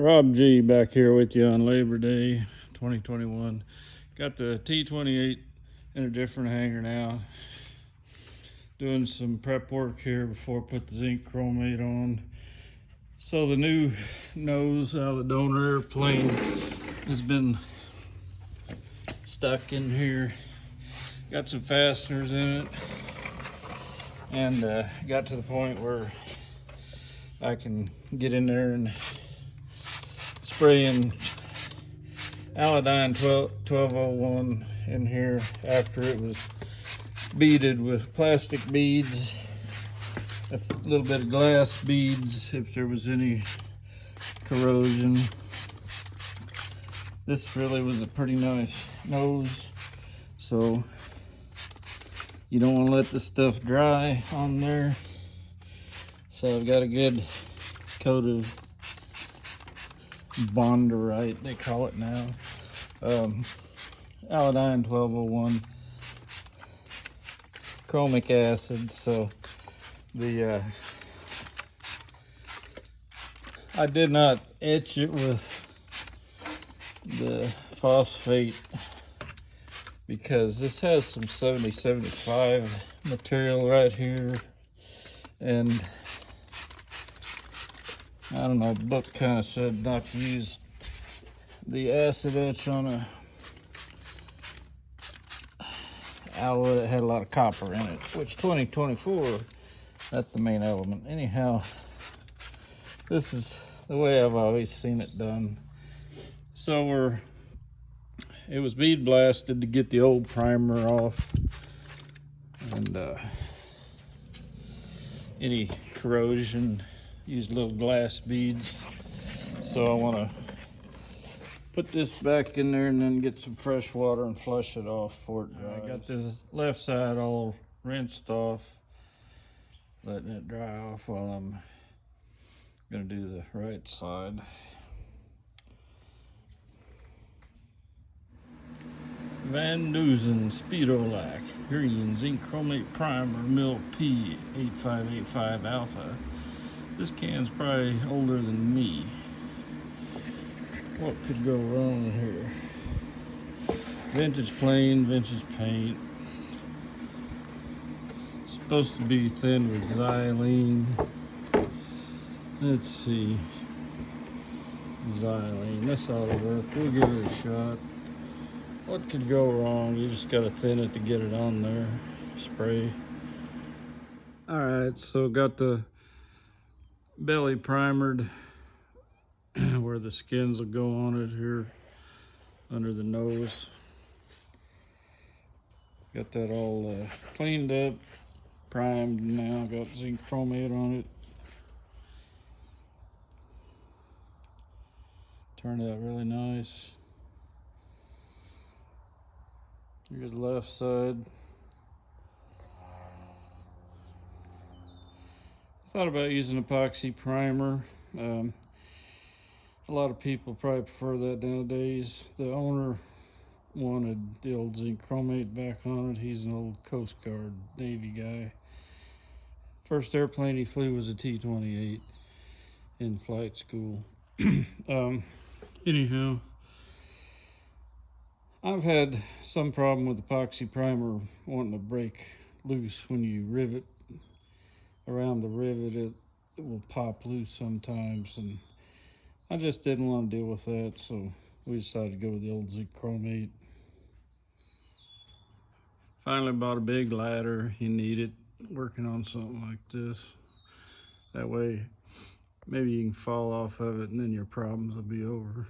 Rob G back here with you on Labor Day 2021. Got the T-28 in a different hanger now. Doing some prep work here before I put the zinc chromate on. So the new nose out of the donor airplane has been stuck in here. Got some fasteners in it, and got to the point where I can get in there and spraying iodine 1201 in here after it was beaded with plastic beads, a little bit of glass beads if there was any corrosion. This really was a pretty nice nose, so you don't want to let this stuff dry on there. So I've got a good coat of Bonderite, they call it now. Iodine 1201 chromic acid. So the I did not etch it with the phosphate because this has some 70-75 material right here, and I don't know, the book kind of said not to use the acid etch on a alloy that had a lot of copper in it, which 2024, that's the main element. Anyhow, this is the way I've always seen it done. So it was bead blasted to get the old primer off, and any corrosion, used little glass beads. So I want to put this back in there and then get some fresh water and flush it off before it dries. I got this left side all rinsed off, letting it dry off while I'm gonna do the right side. Van Dusen Speedolac Green Zinc Chromate Primer Milk P8585 Alpha. This can's probably older than me. What could go wrong here? Vintage plain, vintage paint. It's supposed to be thin with xylene. Let's see. Xylene, this ought to work. We'll give it a shot. What could go wrong? You just gotta thin it to get it on there. Spray. Alright, so got the belly primered where the skins will go on it here under the nose. Got that all cleaned up, primed now. Got zinc chromate on it. Turned out really nice. Here's the left side. Thought about using epoxy primer. A lot of people probably prefer that nowadays. The owner wanted the old zinc chromate back on it. He's an old Coast Guard Navy guy. First airplane he flew was a T-28 in flight school. Anyhow, I've had some problem with epoxy primer wanting to break loose when you rivet around the rivet. It will pop loose sometimes, and I just didn't want to deal with that, so we decided to go with the old zinc chromate. Finally bought a big ladder. You need it working on something like this. That way maybe you can fall off of it and then your problems will be over.